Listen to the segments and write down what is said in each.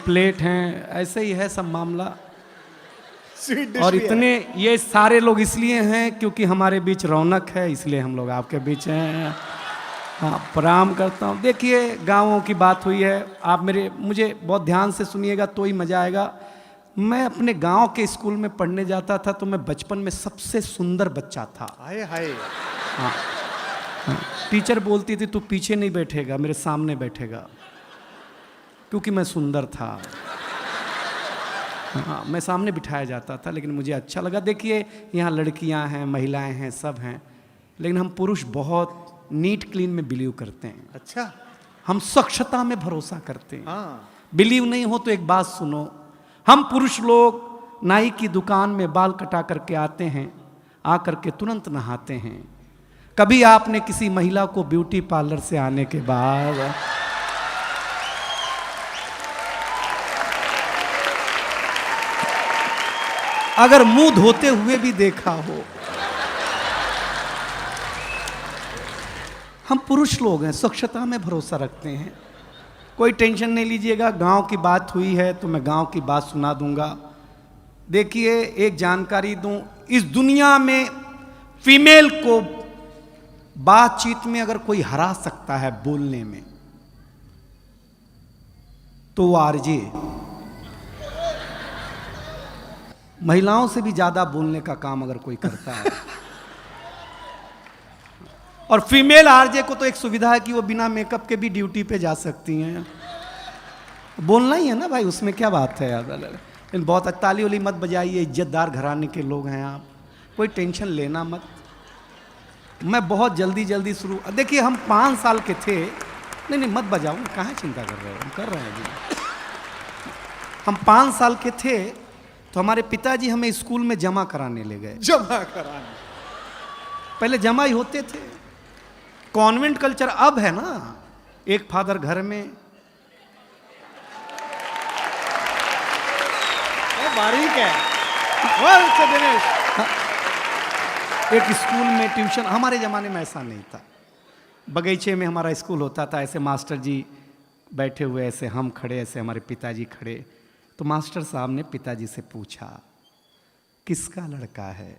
Plate हैं, ऐसे ही है सब मामला। स्वीट डिश और भी है। इतने ये सारे लोग इसलिए हैं क्योंकि हमारे बीच रौनक है, इसलिए हम लोग आपके बीच हैं। हाँ, प्रणाम करता हूँ। देखिए, गाँवों की बात हुई है, आप मुझे बहुत ध्यान से सुनिएगा तो ही मज़ा आएगा। मैं अपने गांव के स्कूल में पढ़ने जाता था तो मैं बचपन में सबसे सुंदर बच्चा था। हाय हाय। हाँ, हाँ, टीचर बोलती थी तू पीछे नहीं बैठेगा, मेरे सामने बैठेगा, क्योंकि मैं सुंदर था। हाँ, मैं सामने बिठाया जाता था, लेकिन मुझे अच्छा लगा। देखिए, यहाँ लड़कियाँ हैं, महिलाएं हैं, सब हैं, लेकिन हम पुरुष बहुत नीट क्लीन में बिलीव करते हैं। अच्छा। हम स्वच्छता में भरोसा करते हैं। हाँ। बिलीव नहीं हो तो एक बात सुनो, हम पुरुष लोग नाई की दुकान में बाल कटा करके आते हैं, आकर के तुरंत नहाते हैं। कभी आपने किसी महिला को ब्यूटी पार्लर से आने के बाद अगर मुंह धोते हुए भी देखा हो? हम पुरुष लोग हैं, स्वच्छता में भरोसा रखते हैं। कोई टेंशन नहीं लीजिएगा, गांव की बात हुई है तो मैं गांव की बात सुना दूंगा। देखिए, एक जानकारी दूं, इस दुनिया में फीमेल को बातचीत में अगर कोई हरा सकता है बोलने में, तो वो आरजे। महिलाओं से भी ज्यादा बोलने का काम अगर कोई करता है। और फीमेल आरजे को तो एक सुविधा है कि वो बिना मेकअप के भी ड्यूटी पे जा सकती हैं। बोलना ही है ना भाई, उसमें क्या बात है यार। लेकिन बहुत ताली वाली मत बजाइए, इज्जतदार घराने के लोग हैं आप, कोई टेंशन लेना मत। मैं बहुत जल्दी शुरू, देखिए हम 5 साल के थे। नहीं मत बजाओ, कहाँ चिंता कर रहे हो, हम कर रहे हैं अभी। हम 5 साल के थे तो हमारे पिताजी हमें स्कूल में जमा कराने ले गए। जमा कराने? पहले जमा ही होते थे, कॉन्वेंट कल्चर अब है ना। एक फादर घर में, बारीक है। वाह दिनेश। एक स्कूल में ट्यूशन। हमारे ज़माने में ऐसा नहीं था। बगीचे में हमारा स्कूल होता था, ऐसे मास्टर जी बैठे हुए, ऐसे हम खड़े, ऐसे हमारे पिताजी खड़े। तो मास्टर साहब ने पिताजी से पूछा, किसका लड़का है?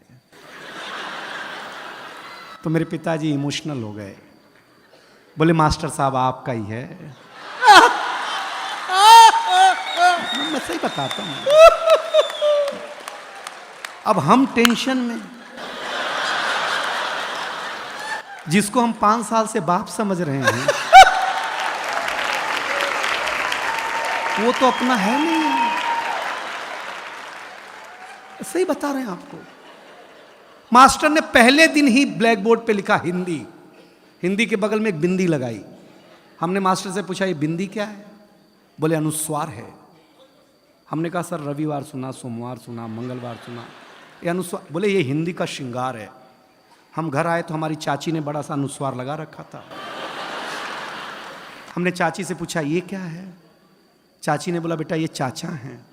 तो मेरे पिताजी इमोशनल हो गए, बोले मास्टर साहब आपका ही है। मैं सही बताता हूँ। अब हम टेंशन में, जिसको हम 5 साल से बाप समझ रहे हैं, वो तो अपना है नहीं। सही बता रहे हैं आपको। मास्टर ने पहले दिन ही ब्लैक बोर्ड पे लिखा हिंदी, हिंदी के बगल में एक बिंदी लगाई। हमने मास्टर से पूछा ये बिंदी क्या है? बोले अनुस्वार है। हमने कहा सर रविवार सुना, सोमवार सुना, मंगलवार सुना, ये अनुस्वार। बोले ये हिंदी का श्रृंगार है। हम घर आए तो हमारी चाची ने बड़ा सा अनुस्वार लगा रखा था। हमने चाची से पूछा ये क्या है? चाची ने बोला बेटा ये चाचा हैं।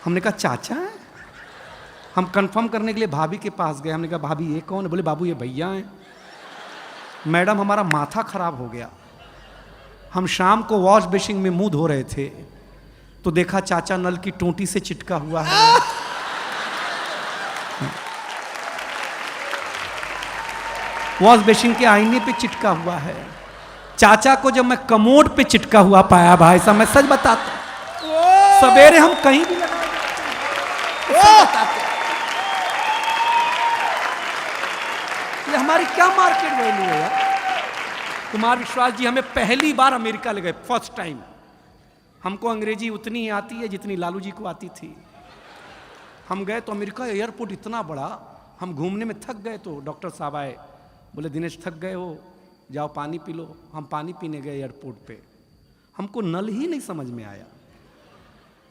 हमने कहा चाचा है? हम कंफर्म करने के लिए भाभी के पास गए। हमने कहा भाभी ये कौन है? बोले बाबू ये भैया हैं। मैडम हमारा माथा खराब हो गया। हम शाम को वॉश बेसिन में मुंह धो रहे थे तो देखा चाचा नल की टोंटी से चिटका हुआ है। वॉश बेसिन के आईने पे चिटका हुआ है। चाचा को जब मैं कमोड पे चिटका हुआ पाया भाई साहब, मैं सच बताता, सवेरे हम कहीं भी लगा ये हमारी क्या मार्केट वैल्यू है यार। कुमार विश्वास जी हमें पहली बार अमेरिका ले गए, फर्स्ट टाइम। हमको अंग्रेजी उतनी ही आती है जितनी लालू जी को आती थी। हम गए तो अमेरिका एयरपोर्ट इतना बड़ा, हम घूमने में थक गए तो डॉक्टर साहब आए, बोले दिनेश थक गए हो, जाओ पानी पी लो। हम पानी पीने गए एयरपोर्ट पे, हमको नल ही नहीं समझ में आया,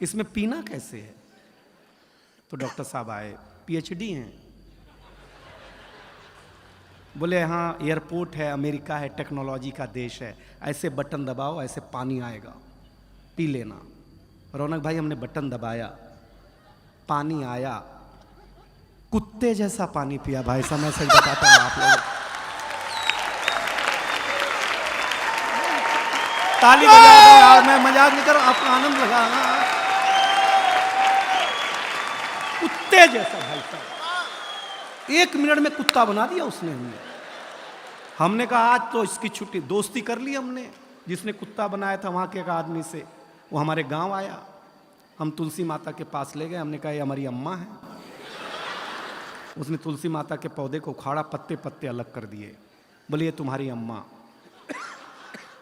इसमें पीना कैसे है। तो डॉक्टर साहब आए, पीएचडी हैं, बोले हाँ एयरपोर्ट है, अमेरिका है, टेक्नोलॉजी का देश है, ऐसे बटन दबाओ ऐसे पानी आएगा, पी लेना। रौनक भाई हमने बटन दबाया, पानी आया, कुत्ते जैसा पानी पिया भाई साहब, मैं सही बताता हूँ आप लोग। ताली बजा दो यार, मैं मजाक नहीं कर रहा, आपका आनंद लगा। कुत्ते जैसा भाई साहब, 1 मिनट में कुत्ता बना दिया उसने हमने। हमने कहा आज तो इसकी छुट्टी, दोस्ती कर ली हमने। जिसने कुत्ता बनाया था वहां के एक आदमी से, वो हमारे गांव आया, हम तुलसी माता के पास ले गए। हमने कहा ये हमारी अम्मा है। उसने तुलसी माता के पौधे को उखाड़ा, पत्ते पत्ते अलग कर दिए, बोले ये तुम्हारी अम्मा।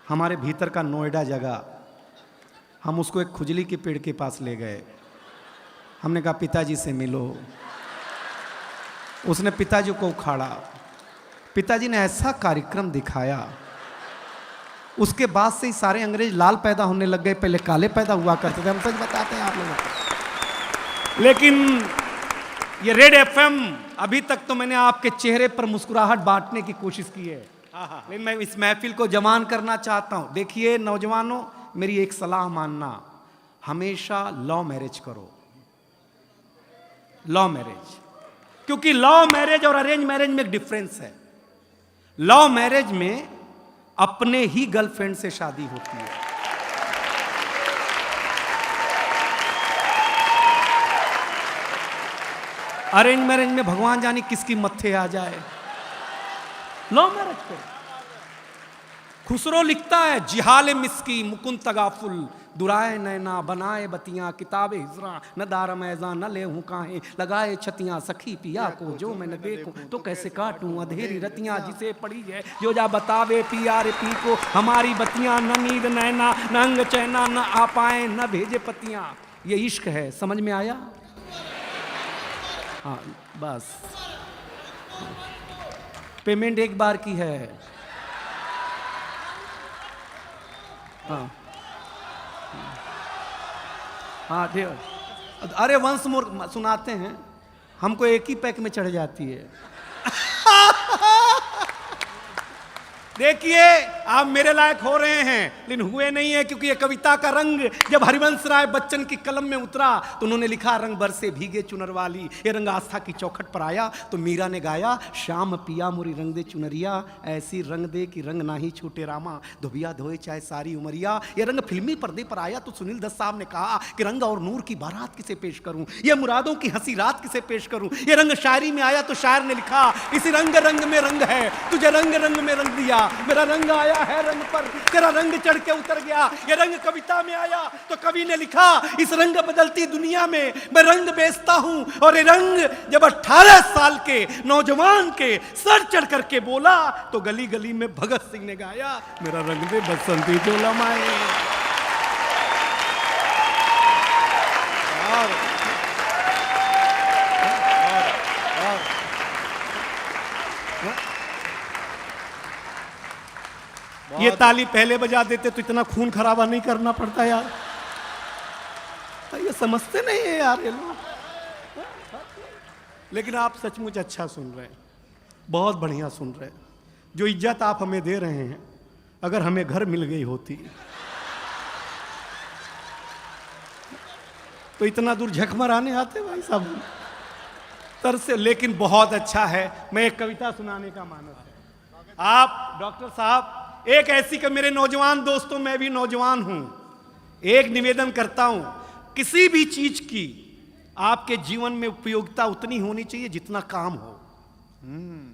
हमारे भीतर का नोएडा जगह, हम उसको एक खुजली के पेड़ के पास ले गए। हमने कहा पिताजी से मिलो। उसने पिताजी को उखाड़ा, पिताजी ने ऐसा कार्यक्रम दिखाया, उसके बाद से ही सारे अंग्रेज लाल पैदा होने लग गए, पहले काले पैदा हुआ करते थे। हम सच बताते हैं आप लोगों को। लेकिन ये रेड एफएम, अभी तक तो मैंने आपके चेहरे पर मुस्कुराहट बांटने की कोशिश की है, लेकिन मैं इस महफिल को जमान करना चाहता हूं। देखिए नौजवानों, मेरी एक सलाह मानना, हमेशा लव मैरिज करो, लव मैरिज। क्योंकि लव मैरिज और अरेंज मैरिज में एक डिफरेंस है। लव मैरिज में अपने ही गर्लफ्रेंड से शादी होती है, अरेंज मैरिज में भगवान जाने किसकी मत्थे आ जाए। लव मैरिज करो। खुसरो लिखता है, जिहाल मिस्की मुकुंद तगाफुल, दुराए नैना बनाए बतियां, किताबे हिजरा न दार मैजा न ले हूं काहे, लगाए छतियां सखी पिया को, जो मैं न देखूं तो कैसे काटूं अधेरी रतियां, जिसे पड़ी है जो जा बतावे पिया रे पी को, हमारी बतियां न नींद नैना न अंग चैना, न आ पाए न भेजे पतियां। ये इश्क है, समझ में आया? हाँ बस, पेमेंट एक बार की है। हाँ हाँ ठीक। अरे वंस मोर सुनाते हैं, हमको एक ही पैक में चढ़ जाती है। देखिए आप मेरे लायक हो रहे हैं, लेकिन हुए नहीं है, क्योंकि ये कविता का रंग जब हरिवंश राय बच्चन की कलम में उतरा तो उन्होंने लिखा, रंग बरसे भीगे चुनर वाली। ये रंग आस्था की चौखट पर आया तो मीरा ने गाया, श्याम पिया मुरी रंग दे चुनरिया, ऐसी रंग दे कि रंग ना ही छूटे रामा, धोबिया धोए चाहे सारी उमरिया। ये रंग फिल्मी पर्दे पर आया तो सुनील दत्त साहब ने कहा कि रंग और नूर की बारात किसे पेश करूं, ये मुरादों की हंसी रात किसे पेश करूं। ये रंग शायरी में आया तो शायर ने लिखा, इस रंग रंग में रंग है, तुझे रंग रंग में रंग दिया, मेरा रंग आया है रंग पर, तेरा रंग चढ़ के उतर गया। ये रंग कविता में आया तो कवि ने लिखा, इस रंग बदलती दुनिया में मैं रंग बेचता हूं। और ये रंग जब 18 साल के नौजवान के सर चढ़ करके बोला तो गली गली में भगत सिंह ने गाया, मेरा रंग दे बसंती चोला माए। ये ताली पहले बजा देते तो इतना खून खराबा नहीं करना पड़ता यार। ये समझते नहीं है यार ये लोग। लेकिन आप सचमुच अच्छा सुन रहे हैं, बहुत बढ़िया सुन रहे हैं। जो इज्जत आप हमें दे रहे हैं, अगर हमें घर मिल गई होती तो इतना दूर झक मराने आते भाई साहब तर से। लेकिन बहुत अच्छा है, मैं एक कविता सुनाने का मानस है। आप डॉक्टर साहब, एक ऐसी कि मेरे नौजवान दोस्तों, मैं भी नौजवान हूं, एक निवेदन करता हूं, किसी भी चीज की आपके जीवन में उपयोगिता उतनी होनी चाहिए जितना काम हो।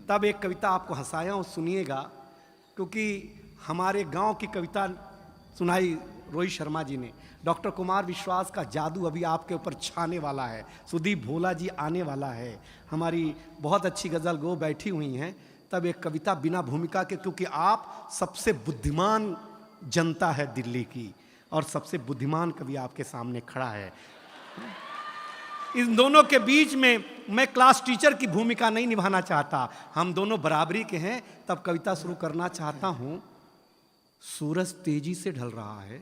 तब एक कविता आपको हंसाया हूं, सुनिएगा, क्योंकि हमारे गांव की कविता सुनाई रोहित शर्मा जी ने। डॉक्टर कुमार विश्वास का जादू अभी आपके ऊपर छाने वाला है। सुदीप भोला जी आने वाला है, हमारी बहुत अच्छी गजल गो बैठी हुई हैं। तब एक कविता बिना भूमिका के, क्योंकि आप सबसे बुद्धिमान जनता है दिल्ली की और सबसे बुद्धिमान कवि आपके सामने खड़ा है। इन दोनों के बीच में मैं क्लास टीचर की भूमिका नहीं निभाना चाहता, हम दोनों बराबरी के हैं। तब कविता शुरू करना चाहता हूं। सूरज तेजी से ढल रहा है,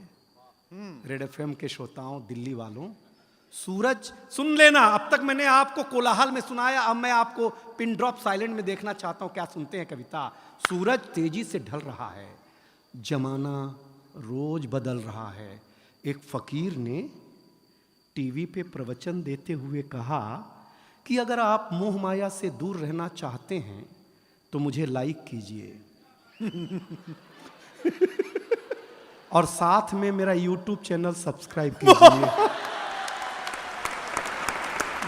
रेड एफएम के श्रोताओं, दिल्ली वालों, सूरज सुन लेना। अब तक मैंने आपको कोलाहल में सुनाया, अब मैं आपको पिन ड्रॉप साइलेंट में देखना चाहता हूं, क्या सुनते हैं कविता। सूरज तेजी से ढल रहा है, जमाना रोज बदल रहा है। एक फकीर ने टीवी पे प्रवचन देते हुए कहा कि अगर आप मोह माया से दूर रहना चाहते हैं तो मुझे लाइक कीजिए और साथ में मेरा YouTube चैनल सब्सक्राइब कीजिए।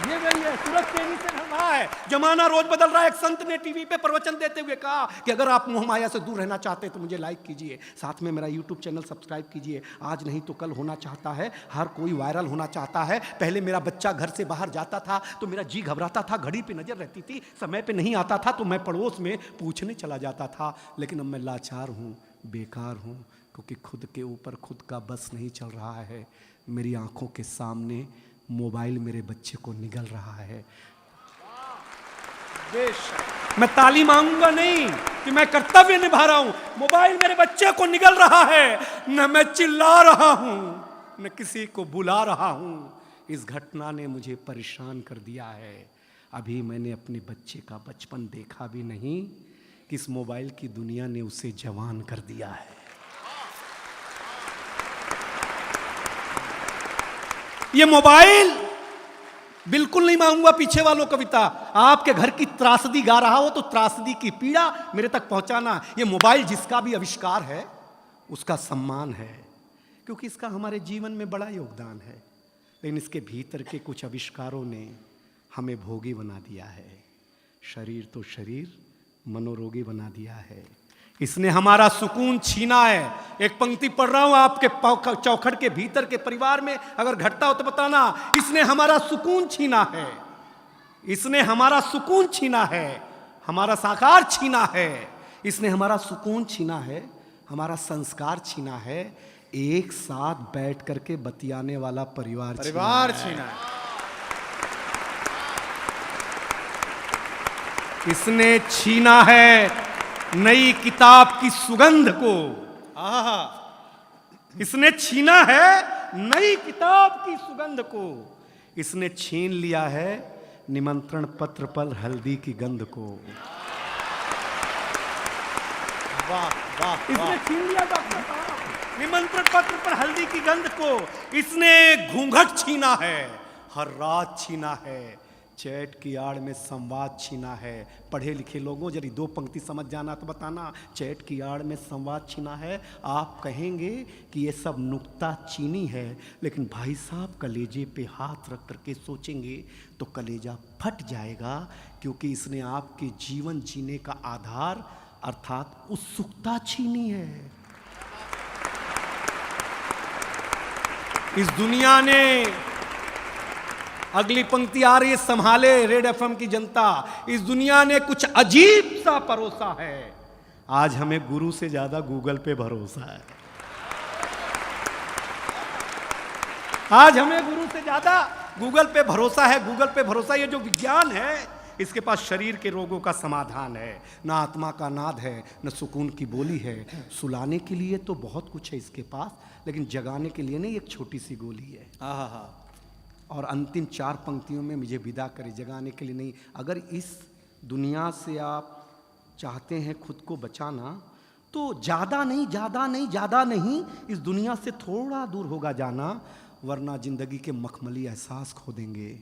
ये वही है, सूरज तेजी से ढल रहा है, जमाना रोज बदल रहा है। एक संत ने टीवी पे प्रवचन देते हुए कहा कि अगर आप मोह माया से दूर रहना चाहते हैं तो मुझे लाइक कीजिए, साथ में मेरा YouTube चैनल सब्सक्राइब कीजिए। आज नहीं तो कल होना चाहता है, हर कोई वायरल होना चाहता है। पहले मेरा बच्चा घर से बाहर जाता था तो मेरा जी घबराता था, घड़ी पे नजर रहती थी, समय पे नहीं आता था तो मैं पड़ोस में पूछने चला जाता था। लेकिन अब मैं लाचार हूँ, बेकार हूँ, क्योंकि खुद के ऊपर खुद का बस नहीं चल रहा है। मेरी आंखों के सामने मोबाइल मेरे बच्चे को निगल रहा है। मैं ताली मांगूंगा नहीं कि मैं कर्तव्य निभा रहा हूं, मोबाइल मेरे बच्चे को निगल रहा है। न मैं चिल्ला रहा हूं, न किसी को बुला रहा हूं। इस घटना ने मुझे परेशान कर दिया है। अभी मैंने अपने बच्चे का बचपन देखा भी नहीं कि इस मोबाइल की दुनिया ने उसे जवान कर दिया है। ये मोबाइल बिल्कुल नहीं मांगूंगा पीछे वालों कविता। आपके घर की त्रासदी गा रहा हो तो त्रासदी की पीड़ा मेरे तक पहुंचाना। ये मोबाइल जिसका भी आविष्कार है उसका सम्मान है, क्योंकि इसका हमारे जीवन में बड़ा योगदान है। लेकिन इसके भीतर के कुछ आविष्कारों ने हमें भोगी बना दिया है। शरीर तो शरीर, मनोरोगी बना दिया है। इसने हमारा सुकून छीना है। एक पंक्ति पढ़ रहा हूं आपके चौखट के भीतर के परिवार में अगर घटता हो तो बताना। इसने हमारा सुकून छीना है, इसने हमारा सुकून छीना है, हमारा साकार छीना है। इसने हमारा सुकून छीना है, हमारा संस्कार छीना है। एक साथ बैठ करके बतियाने वाला परिवार छीना है। इसने छीना है नई किताब की सुगंध को। इसने छीना है नई किताब की सुगंध को। इसने छीन लिया है निमंत्रण पत्र पर हल्दी की गंध को। वाह वाह, इसने छीन लिया डॉक्टर साहब निमंत्रण पत्र पर हल्दी की गंध को। इसने घूंघट छीना है, हर रात छीना है, चैट की आड़ में संवाद छीना है। पढ़े लिखे लोगों यदि दो पंक्ति समझ जाना तो बताना। चैट की आड़ में संवाद छीना है। आप कहेंगे कि ये सब नुक्ता चीनी है, लेकिन भाई साहब कलेजे पे हाथ रख करके सोचेंगे तो कलेजा फट जाएगा, क्योंकि इसने आपके जीवन जीने का आधार अर्थात उत्सुकता छीनी है। इस दुनिया ने, अगली पंक्ति आ रही है, संभाले रेड एफएम की जनता, इस दुनिया ने कुछ अजीब सा परोसा है। आज हमें गुरु से ज्यादा गूगल पे भरोसा है। आज हमें गुरु से ज्यादा गूगल पे भरोसा है। गूगल पे भरोसा, ये जो विज्ञान है इसके पास शरीर के रोगों का समाधान है। ना आत्मा का नाद है, न सुकून की बोली है। सुलाने के लिए तो बहुत कुछ है इसके पास, लेकिन जगाने के लिए नहीं, एक छोटी सी गोली है। और अंतिम 4 पंक्तियों में मुझे विदा करें, जगाने के लिए नहीं। अगर इस दुनिया से आप चाहते हैं खुद को बचाना तो ज़्यादा नहीं, इस दुनिया से थोड़ा दूर होगा जाना, वरना ज़िंदगी के मखमली एहसास खो देंगे,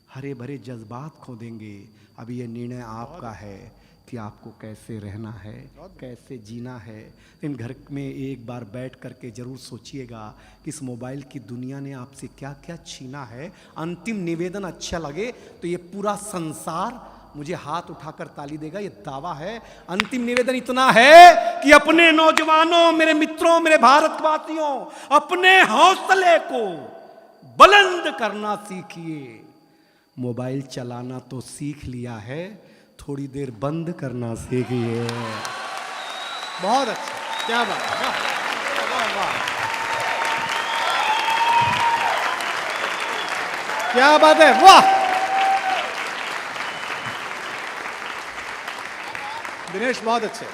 हरे भरे जज्बात खो देंगे। अब ये निर्णय आपका है कि आपको कैसे रहना है, कैसे जीना है। इन घर में एक बार बैठ करके ज़रूर सोचिएगा कि इस मोबाइल की दुनिया ने आपसे क्या क्या छीना है। अंतिम निवेदन अच्छा लगे तो ये पूरा संसार मुझे हाथ उठाकर ताली देगा, ये दावा है। अंतिम निवेदन इतना है कि अपने नौजवानों, मेरे मित्रों, मेरे भारतवासियों, अपने हौसले को बुलंद करना सीखिए। मोबाइल चलाना तो सीख लिया है, थोड़ी देर बंद करना सीखिए। बहुत अच्छा, क्या बात है, वाह वाह, क्या बात है, वाह। दिनेश बहुत अच्छे।